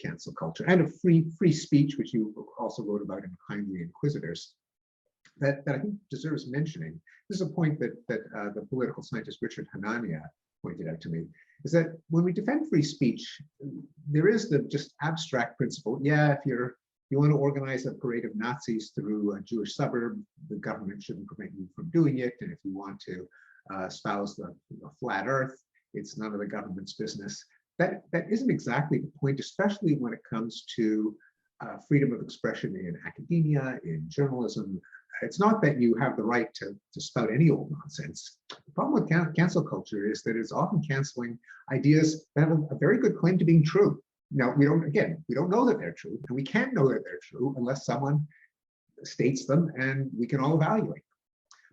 cancel culture and of free speech, which you also wrote about in Kindly Inquisitors, that I think deserves mentioning. This is a point that the political scientist Richard Hanania pointed out to me, is that when we defend free speech, there is the just abstract principle. Yeah, if you want to organize a parade of Nazis through a Jewish suburb, the government shouldn't prevent you from doing it. And if you want to espouse the flat earth, it's none of the government's business. That isn't exactly the point, especially when it comes to freedom of expression in academia, in journalism. It's not that you have the right to spout any old nonsense. The problem with cancel culture is that it's often canceling ideas that have a very good claim to being true. Now, we don't know that they're true, and we can't know that they're true unless someone states them and we can all evaluate them.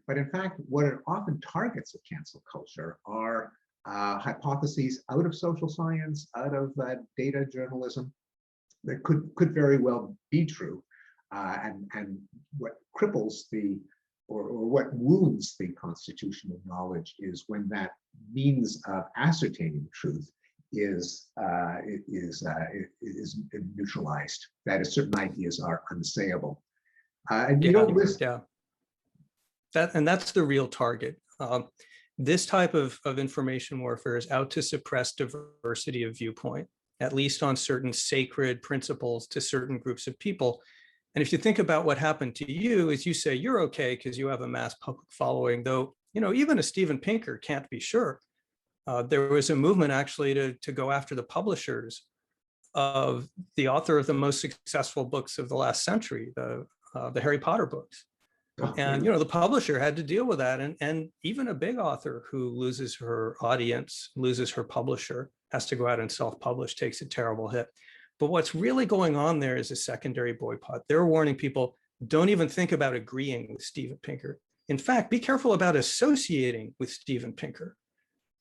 But in fact, what it often targets of cancel culture are hypotheses out of social science, out of data journalism that could very well be true. And what cripples or what wounds the constitution of knowledge is when that means of ascertaining truth is neutralized. That is, certain ideas are unsayable. And you don't list. Yeah. That's the real target. This type of information warfare is out to suppress diversity of viewpoint, at least on certain sacred principles to certain groups of people. And if you think about what happened to you, is you say you're okay because you have a mass public following, though, even a Steven Pinker can't be sure. There was a movement actually to go after the publishers of the author of the most successful books of the last century, the Harry Potter books. And the publisher had to deal with that, and even a big author who loses her audience, loses her publisher, has to go out and self-publish, takes a terrible hit. But what's really going on there is a secondary boycott. They're warning people, don't even think about agreeing with Steven Pinker. In fact, be careful about associating with Steven Pinker.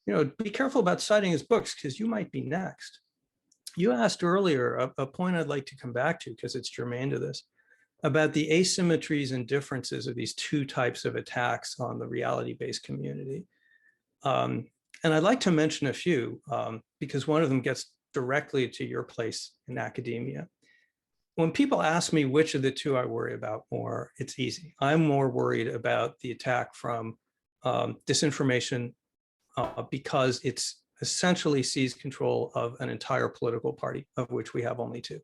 Be careful about citing his books because you might be next. You asked earlier a point I'd like to come back to because it's germane to this, about the asymmetries and differences of these two types of attacks on the reality-based community. And I'd like to mention a few because one of them gets directly to your place in academia. When people ask me which of the two I worry about more, it's easy. I'm more worried about the attack from disinformation because it's essentially seized control of an entire political party, of which we have only two.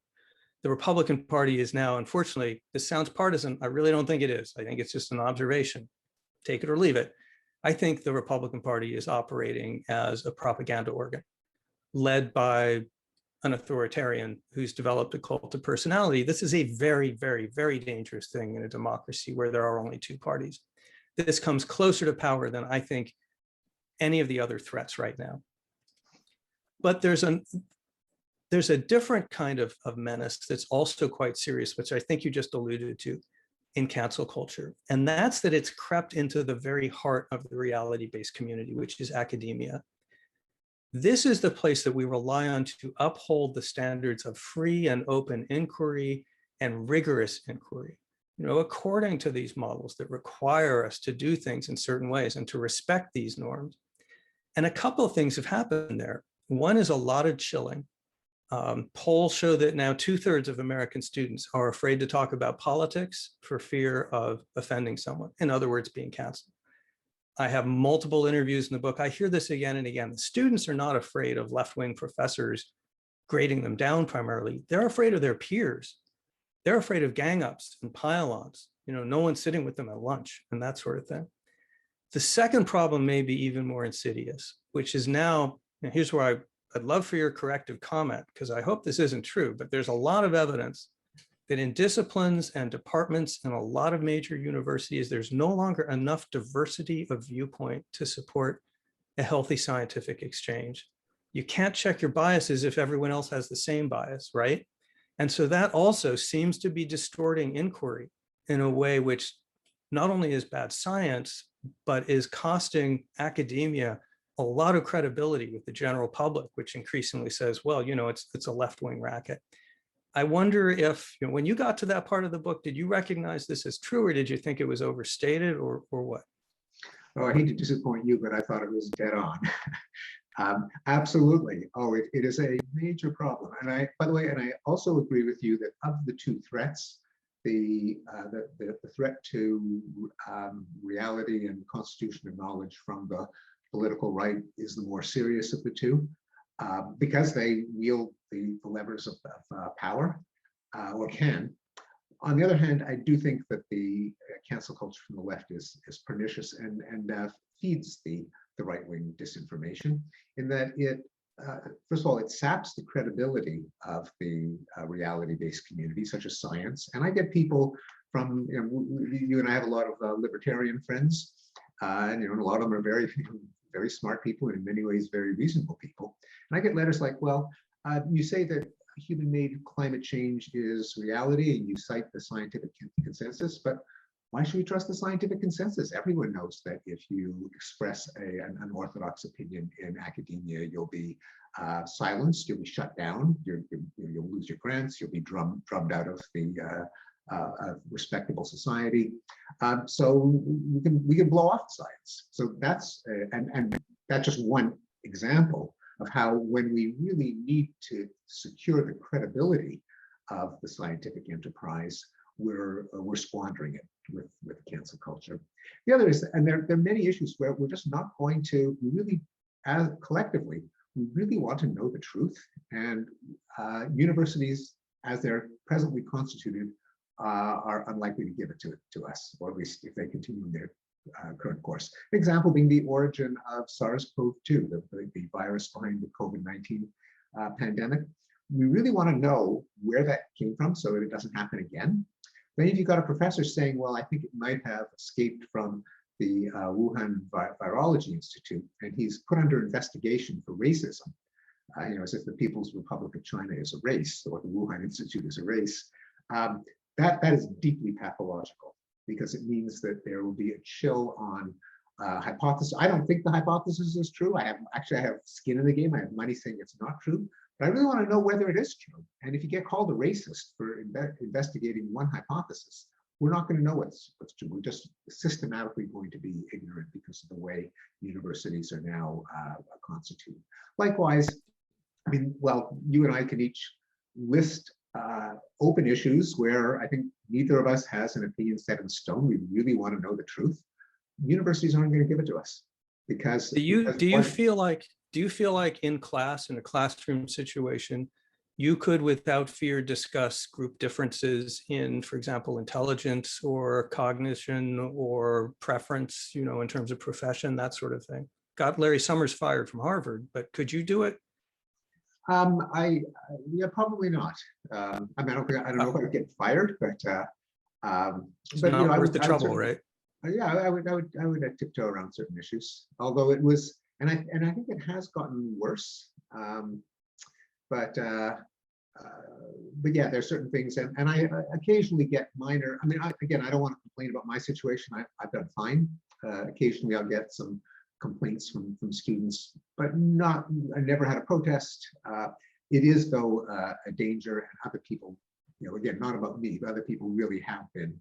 The Republican Party is now, unfortunately, this sounds partisan. I really don't think it is. I think it's just an observation. Take it or leave it. I think the Republican Party is operating as a propaganda organ led by an authoritarian who's developed a cult of personality. This is a very, very, very dangerous thing in a democracy where there are only two parties. This comes closer to power than I think any of the other threats right now. But there's a different kind of menace that's also quite serious, which I think you just alluded to in cancel culture. And that's that it's crept into the very heart of the reality-based community, which is academia. This is the place that we rely on to uphold the standards of free and open inquiry and rigorous inquiry, according to these models that require us to do things in certain ways and to respect these norms. And a couple of things have happened there. One is a lot of chilling. Polls show that now 2/3 of American students are afraid to talk about politics for fear of offending someone, in other words, being canceled. I have multiple interviews in the book. I hear this again and again. The students are not afraid of left-wing professors grading them down primarily. They're afraid of their peers. They're afraid of gang-ups and pile-ons, no one sitting with them at lunch and that sort of thing. The second problem may be even more insidious, which is now, and here's where I'd love for your corrective comment, because I hope this isn't true, but there's a lot of evidence that in disciplines and departments in a lot of major universities, there's no longer enough diversity of viewpoint to support a healthy scientific exchange. You can't check your biases if everyone else has the same bias, right? And so that also seems to be distorting inquiry in a way which not only is bad science, but is costing academia a lot of credibility with the general public, which increasingly says, well, it's a left-wing racket. I wonder if, when you got to that part of the book, did you recognize this as true, or did you think it was overstated, or what? Oh, I hate to disappoint you, but I thought it was dead on. Absolutely. Oh, it is a major problem. And by the way, and I also agree with you that of the two threats, the threat to reality and constitution of knowledge from the political right is the more serious of the two, because they wield the levers of power, or can. On the other hand, I do think that the cancel culture from the left is pernicious and feeds the right-wing disinformation, in that it, first of all, it saps the credibility of the reality-based community, such as science. And I get people from, you and I have a lot of libertarian friends, and a lot of them are very, very smart people, and in many ways very reasonable people. And I get letters like, well, you say that human-made climate change is reality, and you cite the scientific consensus, but why should we trust the scientific consensus? Everyone knows that if you express an unorthodox opinion in academia, you'll be silenced, you'll be shut down, you'll lose your grants, you'll be drummed out of the respectable society. So we can blow off science. So that's and that's just one example of how, when we really need to secure the credibility of the scientific enterprise, we're squandering it with cancel culture. The other is, and there are many issues where we're just not going to, we really, as collectively, we really want to know the truth, and universities, as they're presently constituted, are unlikely to give it to us, or at least if they continue in their current course. An example being the origin of SARS-CoV-2, the virus behind the COVID-19 pandemic. We really want to know where that came from so that it doesn't happen again. Then if you've got a professor saying, well, I think it might have escaped from the Wuhan Virology Institute, and he's put under investigation for racism, as if the People's Republic of China is a race, or the Wuhan Institute is a race, that is deeply pathological, because it means that there will be a chill on hypothesis. I don't think the hypothesis is true. I have skin in the game. I have money saying it's not true, But I really want to know whether it is true. And if you get called a racist for investigating one hypothesis, we're not going to know what's true. We're just systematically going to be ignorant because of the way universities are now constituted. Likewise, I mean, well, you and I can each list open issues where I think neither of us has an opinion set in stone. We really want to know the truth. Universities aren't going to give it to us because. Do you feel like in class, in a classroom situation, you could without fear discuss group differences in, for example, intelligence or cognition or preference, in terms of profession, that sort of thing? Got Larry Summers fired from Harvard, but could you do it? Yeah, probably not. I mean, I don't know if I would get fired, but it's not worth the trouble, right? Yeah, I would tiptoe around certain issues. Although it was, and I think it has gotten worse. But yeah, there's certain things, and I occasionally get minor. I mean, again, I don't want to complain about my situation. I've done fine. Occasionally, I'll get some complaints from students, but not. I never had a protest. It is though a danger, and other people, again, not about me, but other people really have been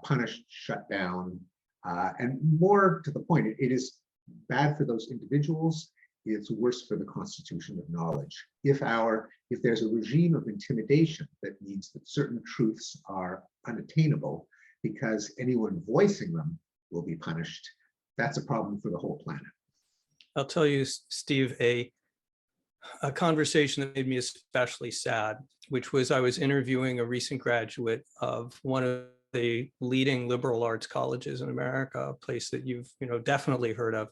punished, shut down, and more to the point, it is bad for those individuals. It's worse for the constitution of knowledge. If there's a regime of intimidation that means that certain truths are unattainable because anyone voicing them will be punished, that's a problem for the whole planet. I'll tell you, Steve, a conversation that made me especially sad, which was I was interviewing a recent graduate of one of the leading liberal arts colleges in America, a place that you've definitely heard of.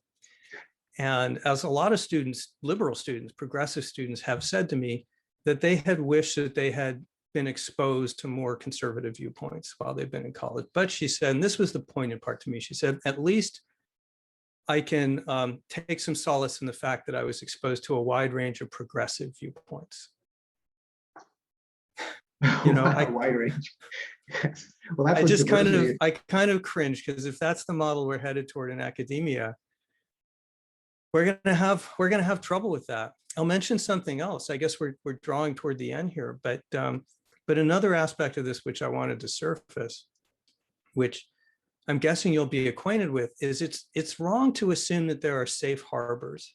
And as a lot of students, liberal students, progressive students have said to me that they had wished that they had been exposed to more conservative viewpoints while they've been in college. But she said, and this was the poignant part to me, she said, at least I can take some solace in the fact that I was exposed to a wide range of progressive viewpoints. A wide range. Well, that's I kind of cringe, because if that's the model we're headed toward in academia, we're gonna have trouble with that. I'll mention something else. I guess we're drawing toward the end here, but another aspect of this which I wanted to surface, which I'm guessing you'll be acquainted with, is it's wrong to assume that there are safe harbors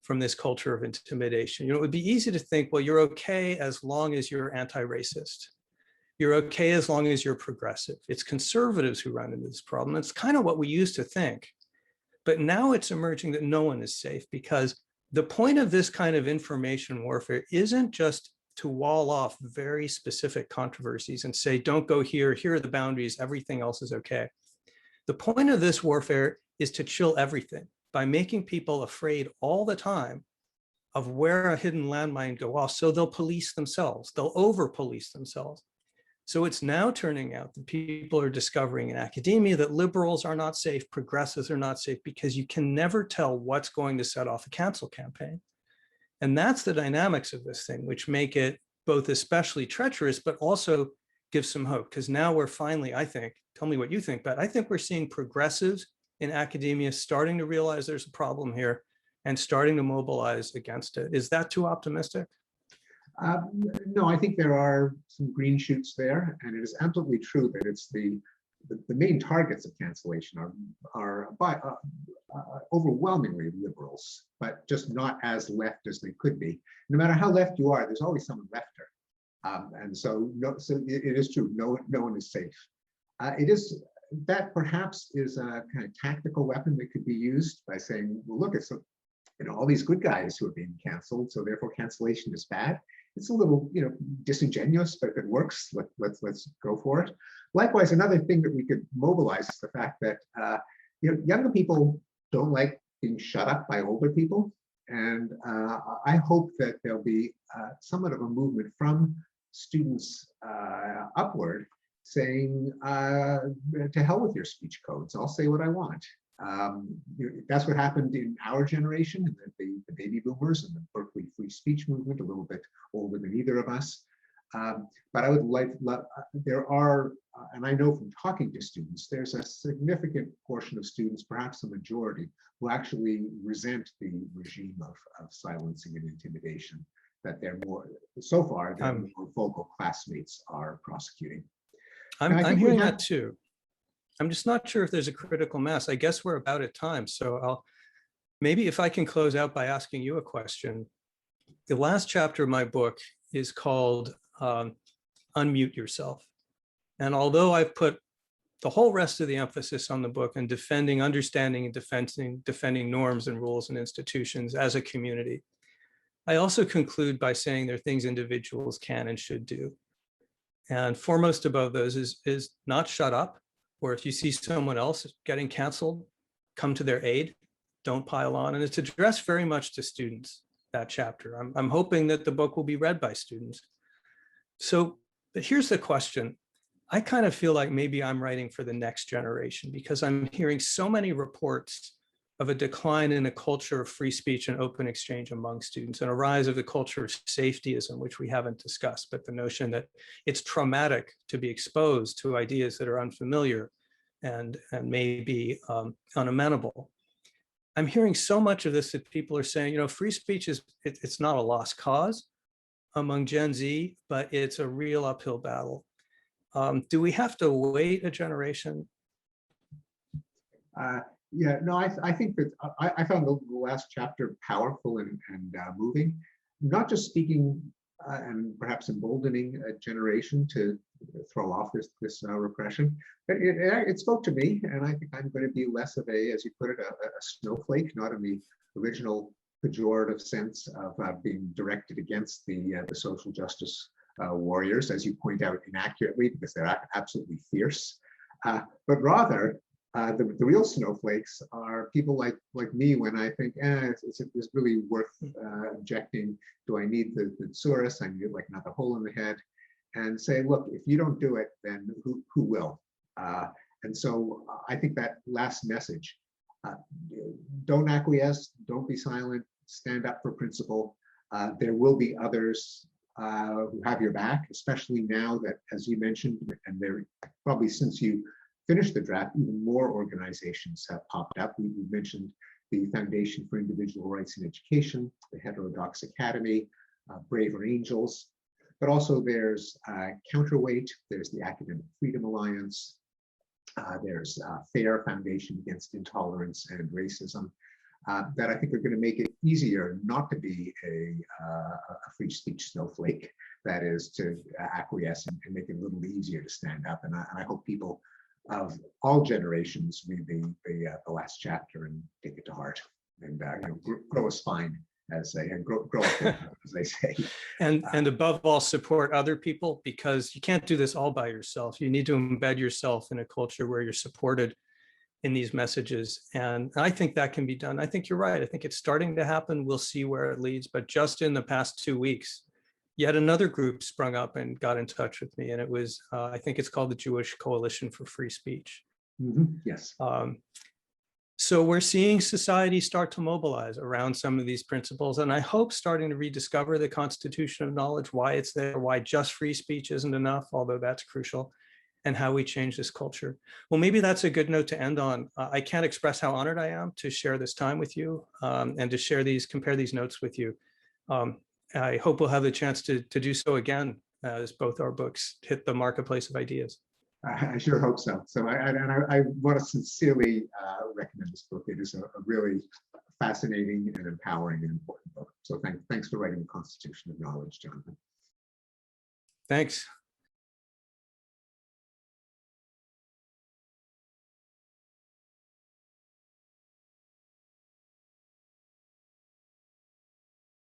from this culture of intimidation. It would be easy to think, well, you're okay as long as you're anti-racist. You're okay as long as you're progressive. It's conservatives who run into this problem. It's kind of what we used to think. But now it's emerging that no one is safe, because the point of this kind of information warfare isn't just to wall off very specific controversies and say, don't go here, here are the boundaries, everything else is okay. The point of this warfare is to chill everything by making people afraid all the time of where a hidden landmine go off, so they'll police themselves, they'll over-police themselves. So it's now turning out that people are discovering in academia that liberals are not safe, progressives are not safe, because you can never tell what's going to set off a cancel campaign. And that's the dynamics of this thing, which make it both especially treacherous, but also give some hope. Because now we're finally, I think, tell me what you think, but I think we're seeing progressives in academia starting to realize there's a problem here and starting to mobilize against it. Is that too optimistic? No, I think there are some green shoots there, and it is absolutely true that it's the main targets of cancellation are overwhelmingly liberals, but just not as left as they could be. No matter how left you are, there's always someone lefter, and so it is true. No one is safe. It is that perhaps is a kind of tactical weapon that could be used by saying, well, look, it's all these good guys who are being canceled, so therefore cancellation is bad. It's a little, disingenuous, but if it works, let's go for it. Likewise, another thing that we could mobilize is the fact that younger people don't like being shut up by older people, and I hope that there'll be somewhat of a movement from students upward, saying, to hell with your speech codes, I'll say what I want. That's what happened in our generation, the baby boomers and the Berkeley free speech movement, a little bit older than either of us. But I would there are, and I know from talking to students, there's a significant portion of students, perhaps a majority, who actually resent the regime of silencing and intimidation. that they're more, so far, their I'm more vocal classmates are prosecuting. I'm hearing that too. I'm just not sure if there's a critical mass. I guess we're about at time. So maybe if I can close out by asking you a question. The last chapter of my book is called Unmute Yourself. And although I've put the whole rest of the emphasis on the book and defending, understanding, and defending norms and rules and institutions as a community, I also conclude by saying there are things individuals can and should do. And foremost above those is not shut up, or if you see someone else getting canceled, come to their aid, don't pile on. And it's addressed very much to students, that chapter. I'm hoping that the book will be read by students. So, but here's the question. I kind of feel like maybe I'm writing for the next generation because I'm hearing so many reports of a decline in a culture of free speech and open exchange among students, and a rise of the culture of safetyism, which we haven't discussed, but the notion that it's traumatic to be exposed to ideas that are unfamiliar and maybe unamenable. I'm hearing so much of this that people are saying, you know, free speech it's not a lost cause among Gen Z, but it's a real uphill battle. Do we have to wait a generation? Yeah, no, I think that I found the last chapter powerful and moving, not just speaking and perhaps emboldening a generation to throw off this repression, but it spoke to me, and I think I'm going to be less of a, as you put it, a snowflake, not in the original pejorative sense of being directed against the social justice warriors, as you point out inaccurately, because they're absolutely fierce, but rather the real snowflakes are people like me when I think, it's really worth objecting. Do I need the thesaurus? I need like another hole in the head, and say, look, if you don't do it, then who will? And so I think that last message, don't acquiesce, don't be silent, stand up for principle. There will be others who have your back, especially now that, as you mentioned, and there probably since you finished the draft, even more organizations have popped up. We mentioned the Foundation for Individual Rights in Education, the Heterodox Academy, Braver Angels, but also there's Counterweight, there's the Academic Freedom Alliance, there's FAIR, Foundation Against Intolerance and Racism, that I think are going to make it easier not to be a free speech snowflake, that is to acquiesce and make it a little easier to stand up. And I hope people of all generations read the last chapter and take it to heart, and grow a spine, as they grow up, as they say. And above all, support other people, because you can't do this all by yourself. You need to embed yourself in a culture where you're supported in these messages. And I think that can be done. I think you're right. I think it's starting to happen. We'll see where it leads. But just in the past 2 weeks, yet another group sprung up and got in touch with me. And it was, I think it's called the Jewish Coalition for Free Speech. Yes. So we're seeing society start to mobilize around some of these principles. And I hope starting to rediscover the constitution of knowledge, why it's there, why just free speech isn't enough, although that's crucial, and how we change this culture. Well, maybe that's a good note to end on. I can't express how honored I am to share this time with you and to share compare these notes with you. I hope we'll have the chance to do so again as both our books hit the marketplace of ideas. I sure hope so. So I want to sincerely recommend this book. It is a really fascinating and empowering and important book. So thanks for writing The Constitution of Knowledge, Jonathan. Thanks.